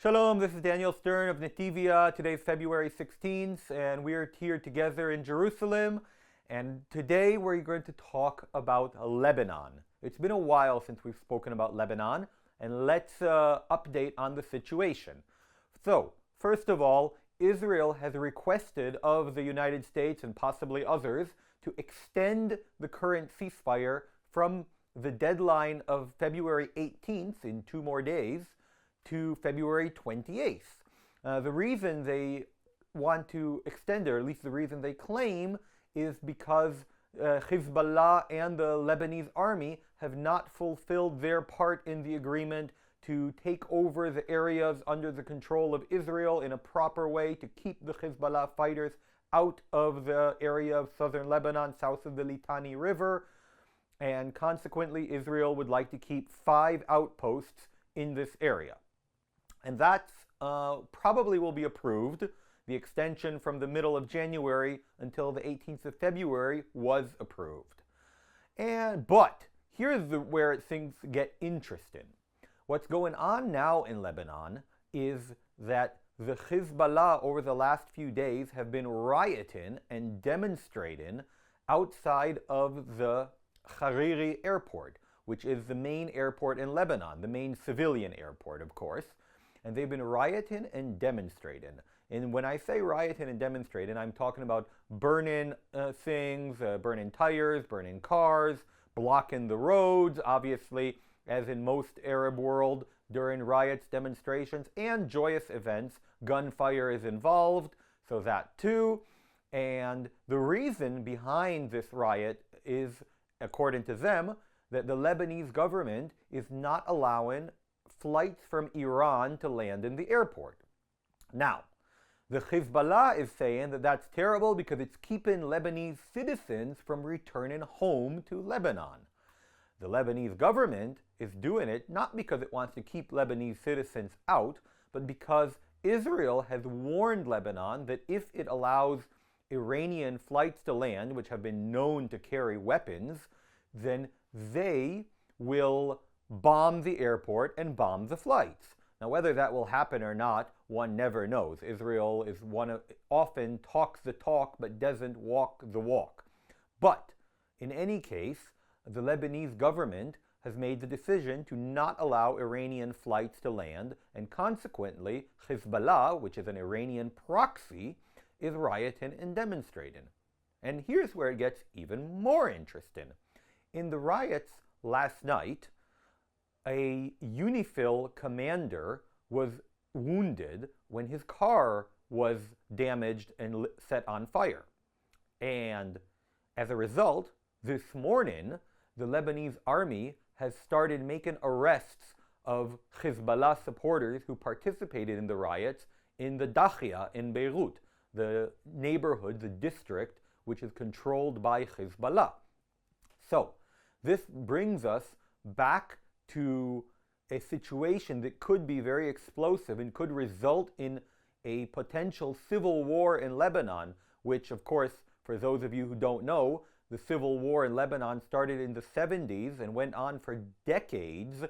Shalom, this is Daniel Stern of Netivyah. Today's February 16th, and we are here together in Jerusalem. And today we're going to talk about Lebanon. It's been a while since we've spoken about Lebanon, and let's update on the situation. So, first of all, Israel has requested of the United States and possibly others to extend the current ceasefire from the deadline of February 18th, in 2 more days, to February 28th. The reason they want to extend it, or at least the reason they claim, is because Hezbollah and the Lebanese army have not fulfilled their part in the agreement to take over the areas under the control of Israel in a proper way to keep the Hezbollah fighters out of the area of southern Lebanon, south of the Litani River, and consequently Israel would like to keep 5 outposts in this area. And that probably will be approved. The extension from the middle of January until the 18th of February was approved. But here's where things get interesting. What's going on now in Lebanon is that the Hezbollah over the last few days have been rioting and demonstrating outside of the Hariri airport, which is the main airport in Lebanon, the main civilian airport, of course. And they've been rioting and demonstrating. And when I say rioting and demonstrating, I'm talking about burning things, burning tires, burning cars, blocking the roads, obviously, as in most Arab world during riots, demonstrations, and joyous events. Gunfire is involved, so that too. And the reason behind this riot is, according to them, that the Lebanese government is not allowing flights from Iran to land in the airport. Now, the Hezbollah is saying that that's terrible because it's keeping Lebanese citizens from returning home to Lebanon. The Lebanese government is doing it not because it wants to keep Lebanese citizens out, but because Israel has warned Lebanon that if it allows Iranian flights to land, which have been known to carry weapons, then they will bomb the airport and bomb the flights. Now, whether that will happen or not, one never knows. Israel is often talks the talk but doesn't walk the walk. But in any case, the Lebanese government has made the decision to not allow Iranian flights to land, and consequently, Hezbollah, which is an Iranian proxy, is rioting and demonstrating. And here's where it gets even more interesting. In the riots last night, a UNIFIL commander was wounded when his car was damaged and set on fire. And as a result, this morning, the Lebanese army has started making arrests of Hezbollah supporters who participated in the riots in the Dahia in Beirut, the neighborhood, the district, which is controlled by Hezbollah. So, this brings us back to a situation that could be very explosive and could result in a potential civil war in Lebanon, which, of course, for those of you who don't know, the civil war in Lebanon started in the 70s and went on for decades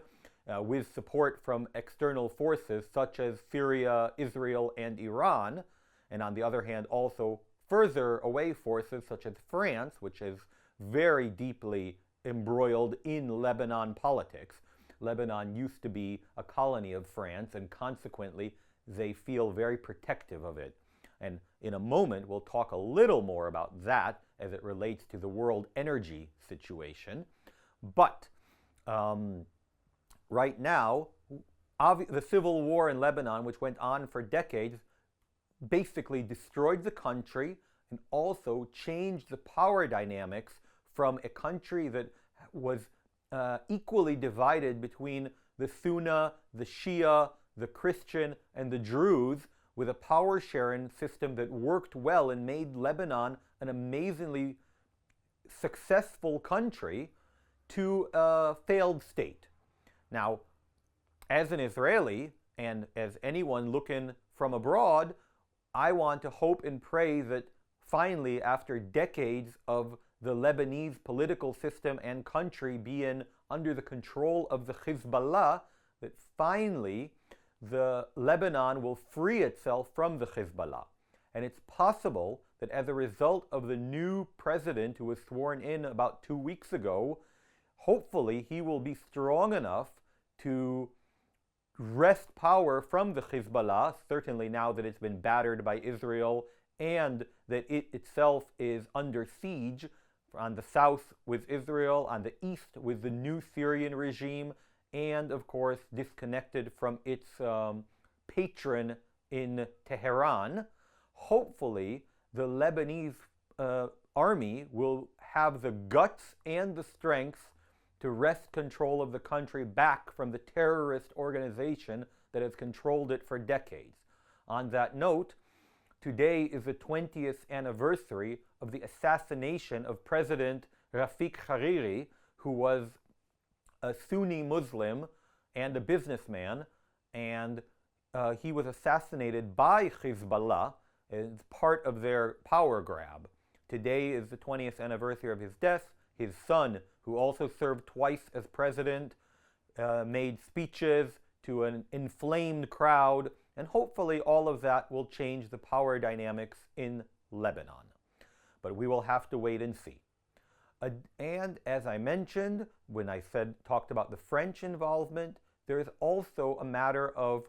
with support from external forces such as Syria, Israel, and Iran, and on the other hand, also further away forces such as France, which is very deeply embroiled in Lebanon politics. Lebanon used to be a colony of France, and consequently, they feel very protective of it. And in a moment, we'll talk a little more about that as it relates to the world energy situation. But right now, the civil war in Lebanon, which went on for decades, basically destroyed the country and also changed the power dynamics from a country that was equally divided between the Sunni, the Shia, the Christian, and the Druze, with a power-sharing system that worked well and made Lebanon an amazingly successful country, to a failed state. Now, as an Israeli, and as anyone looking from abroad, I want to hope and pray that finally, after decades of the Lebanese political system and country being under the control of the Hezbollah, that finally the Lebanon will free itself from the Hezbollah. And it's possible that as a result of the new president who was sworn in about 2 weeks ago, hopefully he will be strong enough to wrest power from the Hezbollah, certainly now that it's been battered by Israel and that it itself is under siege on the south with Israel, on the east with the new Syrian regime, and of course disconnected from its patron in Tehran. Hopefully the Lebanese army will have the guts and the strength to wrest control of the country back from the terrorist organization that has controlled it for decades. On that note, today is the 20th anniversary of the assassination of President Rafik Hariri, who was a Sunni Muslim and a businessman, and he was assassinated by Hezbollah as part of their power grab. Today is the 20th anniversary of his death. His son, who also served twice as president, made speeches to an inflamed crowd, and hopefully all of that will change the power dynamics in Lebanon. But we will have to wait and see. And as I mentioned, when I talked about the French involvement, there is also a matter of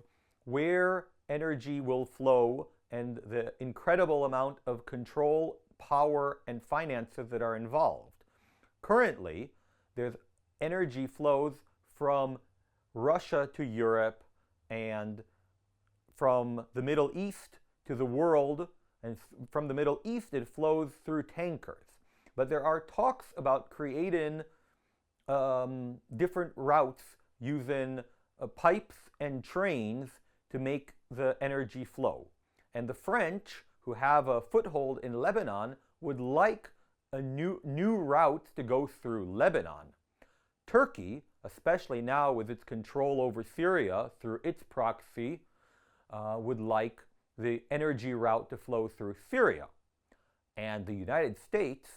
where energy will flow and the incredible amount of control, power, and finances that are involved. Currently, there's energy flows from Russia to Europe and from the Middle East to the world, and from the Middle East it flows through tankers. But there are talks about creating different routes using pipes and trains to make the energy flow. And the French, who have a foothold in Lebanon, would like a new route to go through Lebanon. Turkey, especially now with its control over Syria through its proxy, would like the energy route to flow through Syria. And the United States,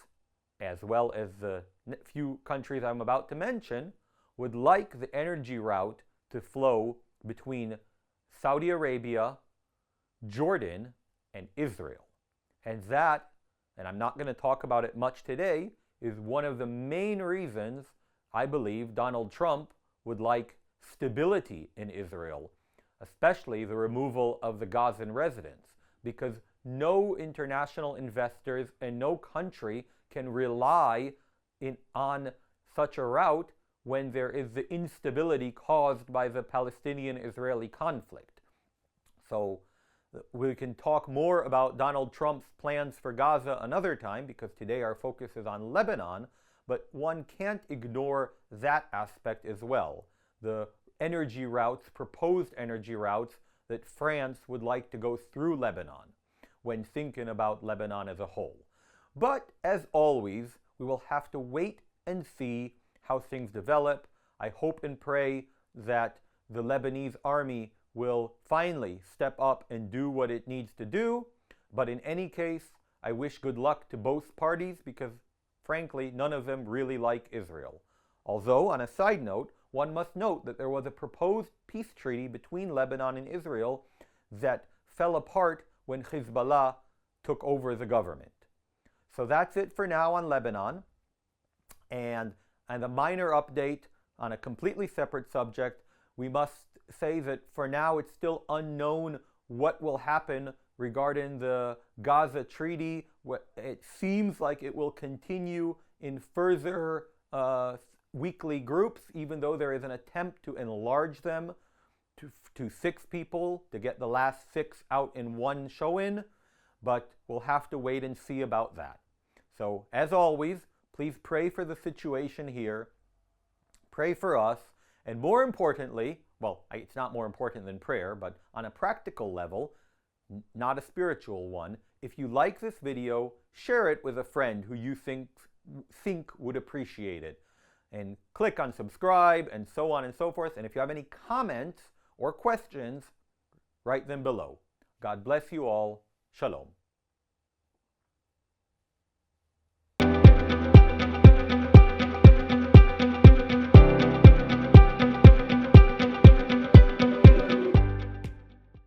as well as the few countries I'm about to mention, would like the energy route to flow between Saudi Arabia, Jordan, and Israel. And that, and I'm not going to talk about it much today, is one of the main reasons I believe Donald Trump would like stability in Israel, especially the removal of the Gazan residents, because no international investors and no country can rely on such a route when there is the instability caused by the Palestinian-Israeli conflict. So we can talk more about Donald Trump's plans for Gaza another time, because today our focus is on Lebanon, but one can't ignore that aspect as well. The energy routes, proposed energy routes that France would like to go through Lebanon when thinking about Lebanon as a whole. But as always, we will have to wait and see how things develop. I hope and pray that the Lebanese army will finally step up and do what it needs to do. But in any case, I wish good luck to both parties, because frankly, none of them really like Israel. Although, on a side note, one must note that there was a proposed peace treaty between Lebanon and Israel that fell apart when Hezbollah took over the government. So that's it for now on Lebanon. And a minor update on a completely separate subject, we must say that for now it's still unknown what will happen regarding the Gaza treaty. It seems like it will continue in further weekly groups, even though there is an attempt to enlarge them to 6 people, to get the last 6 out in one show-in, but we'll have to wait and see about that. So, as always, please pray for the situation here, pray for us, and more importantly, well, it's not more important than prayer, but on a practical level, not a spiritual one, if you like this video, share it with a friend who you think would appreciate it. And click on subscribe and so on and so forth. And if you have any comments or questions, write them below. God bless you all. Shalom.